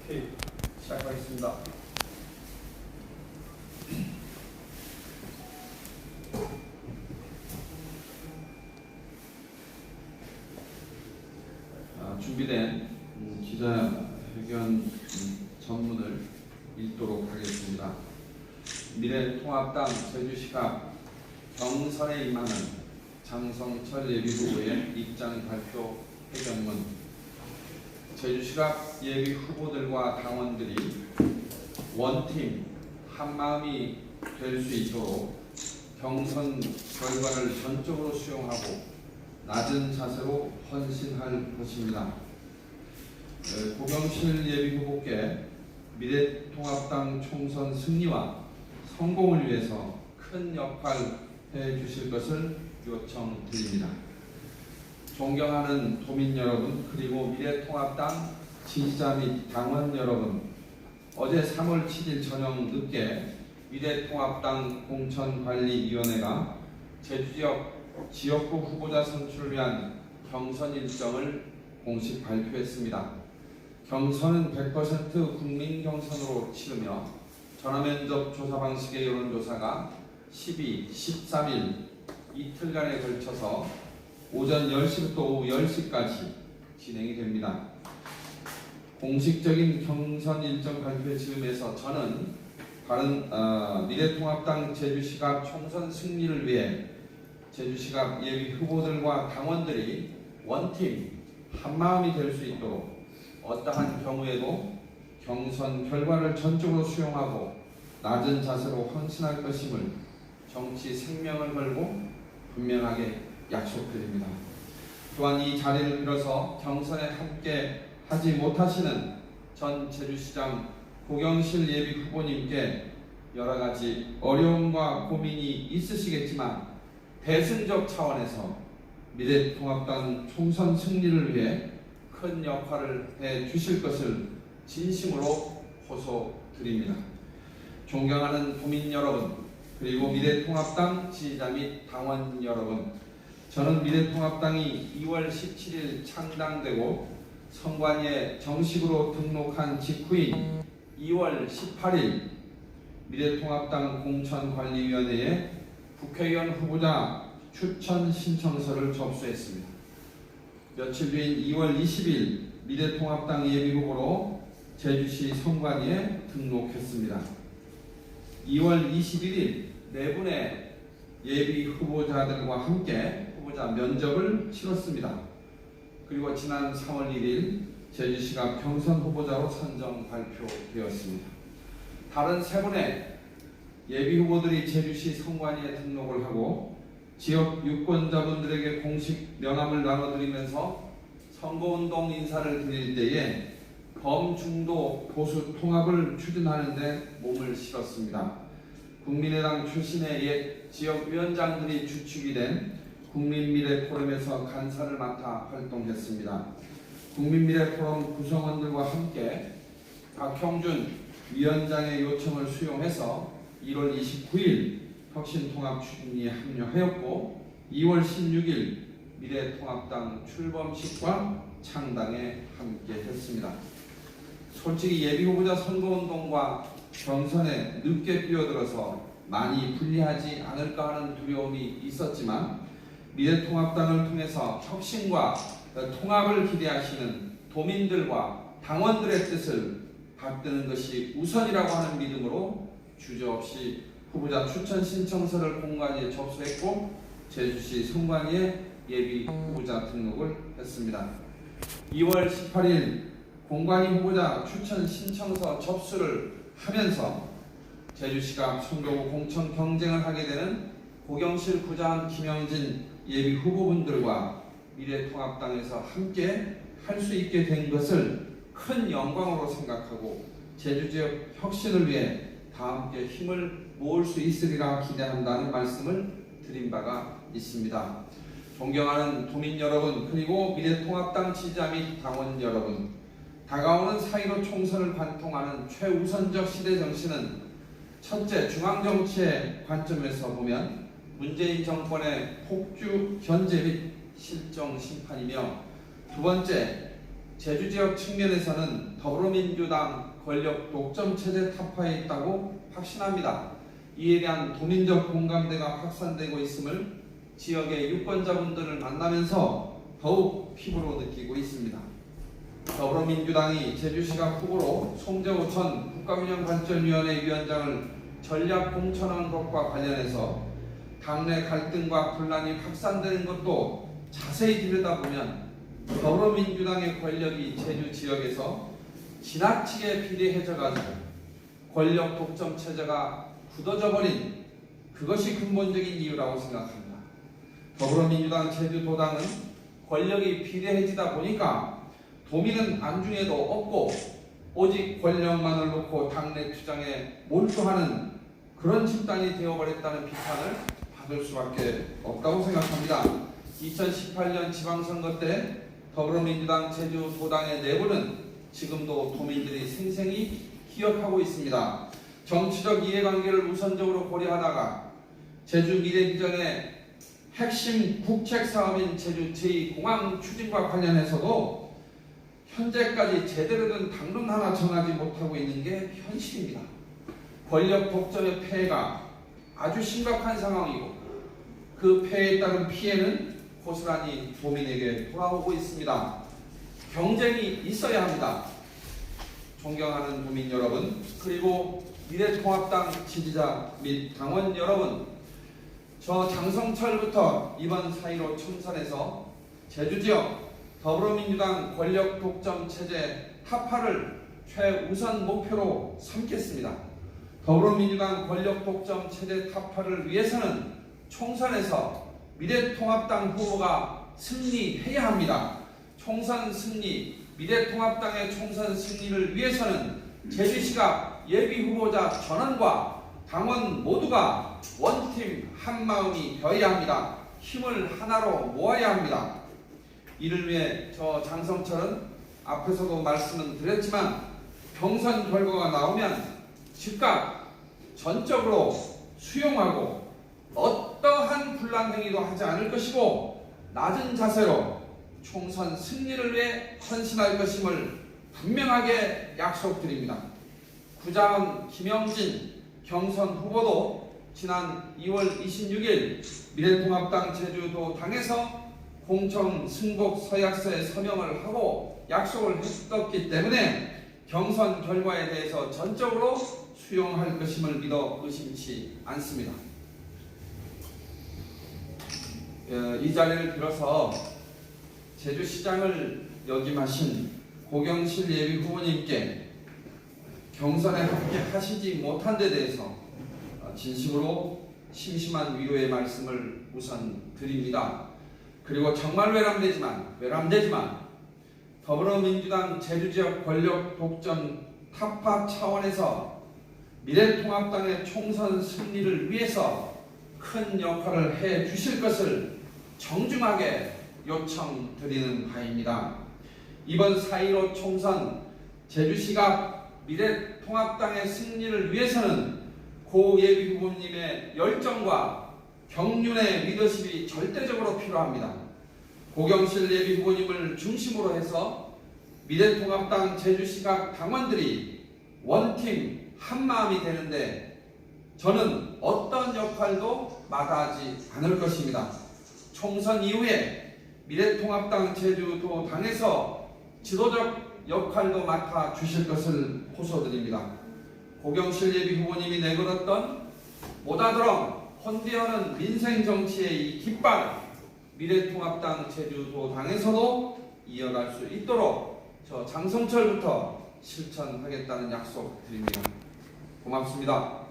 오케이, 시작하겠습니다. 준비된 기자회견 전문을 읽도록 하겠습니다. 미래통합당 제주시갑 경선에 임하는 장성철 예비후보의 입장 발표 회견문. 제주시갑 예비후보들과 당원들이 원팀 한마음이 될 수 있도록 경선 결과를 전적으로 수용하고 낮은 자세로 헌신할 것입니다. 고경실 예비후보께 미래통합당 총선 승리와 성공을 위해서 큰 역할 해주실 것을 요청드립니다. 존경하는 도민 여러분, 그리고 미래통합당 지지자 및 당원 여러분, 어제 3월 7일 저녁 늦게 미래통합당 공천관리위원회가 제주지역 지역구 후보자 선출을 위한 경선 일정을 공식 발표했습니다. 경선은 100% 국민 경선으로 치르며 전화면접 조사 방식의 여론조사가 12, 13일 이틀간에 걸쳐서 오전 10시부터 오후 10시까지 진행이 됩니다. 공식적인 경선 일정 발표의 즈음에서 저는 미래통합당 제주시갑 총선 승리를 위해 제주시갑 예비 후보들과 당원들이 원팀 한마음이 될 수 있도록 어떠한 경우에도 경선 결과를 전적으로 수용하고 낮은 자세로 헌신할 것임을 정치 생명을 걸고 분명하게 약속드립니다. 또한 이 자리를 빌어서 경선에 함께 하지 못하시는 전 제주시장 고경실 예비 후보님께 여러 가지 어려움과 고민이 있으시겠지만 대승적 차원에서 미래통합당 총선 승리를 위해 큰 역할을 해 주실 것을 진심으로 호소드립니다. 존경하는 도민 여러분, 그리고 미래통합당 지지자 및 당원 여러분, 저는 미래통합당이 2월 17일 창당되고 선관위에 정식으로 등록한 직후인 2월 18일 미래통합당 공천관리위원회에 국회의원 후보자 추천 신청서를 접수했습니다. 며칠 뒤인 2월 20일 미래통합당 예비후보로 제주시 선관위에 등록했습니다. 2월 21일 네 분의 예비 후보자들과 함께 후보자 면접을 치렀습니다. 그리고 지난 3월 1일 제주시가 경선 후보자로 선정 발표되었습니다. 다른 세 분의 예비 후보들이 제주시 선관위에 등록을 하고 지역 유권자분들에게 공식 명함을 나눠드리면서 선거운동 인사를 드릴 때에 범중도 보수 통합을 추진하는 데 몸을 실었습니다. 국민의당 출신의 옛 지역위원장들이 주축이 된 국민미래포럼에서 간사를 맡아 활동했습니다. 국민미래포럼 구성원들과 함께 박형준 위원장의 요청을 수용해서 1월 29일 혁신통합 추진위에 합류하였고 2월 16일 미래통합당 출범식과 창당에 함께했습니다. 솔직히 예비후보자 선거운동과 경선에 늦게 뛰어들어서 많이 불리하지 않을까 하는 두려움이 있었지만 미래통합당을 통해서 혁신과 통합을 기대하시는 도민들과 당원들의 뜻을 받드는 것이 우선이라고 하는 믿음으로 주저없이 후보자 추천 신청서를 공관위에 접수했고 제주시 선관위에 예비 후보자 등록을 했습니다. 2월 18일 공관위 후보자 추천 신청서 접수를 하면서 제주시가 선거구 공천 경쟁을 하게 되는 고경실 부장 김영진 예비 후보분들과 미래통합당에서 함께 할 수 있게 된 것을 큰 영광으로 생각하고 제주 지역 혁신을 위해 다 함께 힘을 모을 수 있으리라 기대한다는 말씀을 드린 바가 있습니다. 존경하는 도민 여러분, 그리고 미래통합당 지지자 및 당원 여러분, 다가오는 4.15 총선을 관통하는 최우선적 시대 정신은 첫째, 중앙정치의 관점에서 보면 문재인 정권의 폭주 견제 및 실정 심판이며 두 번째, 제주 지역 측면에서는 더불어민주당 권력 독점 체제 타파에 있다고 확신합니다. 이에 대한 도민적 공감대가 확산되고 있음을 지역의 유권자분들을 만나면서 더욱 피부로 느끼고 있습니다. 더불어민주당이 제주시각 후보로 송재호 전 국가균형발전위원회 위원장을 전략 공천한 것과 관련해서 당내 갈등과 분란이 확산되는 것도 자세히 들여다보면 더불어민주당의 권력이 제주 지역에서 지나치게 비대해져가지고 권력 독점 체제가 굳어져 버린 그것이 근본적인 이유라고 생각합니다. 더불어민주당 제주도당은 권력이 비대해지다 보니까 도민은 안중에도 없고 오직 권력만을 놓고 당내 투쟁에 몰두하는 그런 집단이 되어버렸다는 비판을 받을 수밖에 없다고 생각합니다. 2018년 지방선거 때 더불어민주당 제주도당의 내부는 지금도 도민들이 생생히 기억하고 있습니다. 정치적 이해관계를 우선적으로 고려하다가 제주 미래비전의 핵심 국책사업인 제주 제2공항 추진과 관련해서도 현재까지 제대로 된 당론 하나 정하지 못하고 있는 게 현실입니다. 권력 독점의 폐해가 아주 심각한 상황이고 그 폐해에 따른 피해는 고스란히 도민에게 돌아오고 있습니다. 경쟁이 있어야 합니다. 존경하는 도민 여러분, 그리고 미래통합당 지지자 및 당원 여러분, 저 장성철부터 이번 4.15 총선에서 제주지역 더불어민주당 권력 독점 체제 타파를 최우선 목표로 삼겠습니다. 더불어민주당 권력 독점 체제 타파를 위해서는 총선에서 미래통합당 후보가 승리해야 합니다. 총선 승리, 미래통합당의 총선 승리를 위해서는 제주시가 예비 후보자 전원과 당원 모두가 원팀 한마음이 되어야 합니다. 힘을 하나로 모아야 합니다. 이를 위해 저 장성철은 앞에서도 말씀을 드렸지만 경선 결과가 나오면 즉각 전적으로 수용하고 어떠한 분란 행위도 하지 않을 것이고 낮은 자세로 총선 승리를 위해 헌신할 것임을 분명하게 약속드립니다. 구장은 김영진 경선 후보도 지난 2월 26일 미래통합당 제주도당에서 공청 승복 서약서에 서명을 하고 약속을 했었기 때문에 경선 결과에 대해서 전적으로 수용할 것임을 믿어 의심치 않습니다. 이 자리를 빌어서 제주시장을 역임하신 고경실 예비 후보님께 경선에 합격하시지 못한 데 대해서 진심으로 심심한 위로의 말씀을 우선 드립니다. 그리고 정말 외람되지만 더불어민주당 제주지역 권력 독점 타파 차원에서 미래통합당의 총선 승리를 위해서 큰 역할을 해 주실 것을 정중하게 요청드리는 바입니다. 이번 4.15 총선 제주시가 미래통합당의 승리를 위해서는 고 예비 후보님의 열정과 경륜의 리더십이 절대적으로 필요합니다. 고경실 예비 후보님을 중심으로 해서 미래통합당 제주시각 당원들이 원팀 한마음이 되는데 저는 어떤 역할도 마다하지 않을 것입니다. 총선 이후에 미래통합당 제주도당에서 지도적 역할도 맡아 주실 것을 호소드립니다. 고경실 예비 후보님이 내걸었던 모다드럼 혼대하는 민생 정치의 이 깃발을 미래통합당 제주도당에서도 이어갈 수 있도록 저 장성철부터 실천하겠다는 약속 드립니다. 고맙습니다.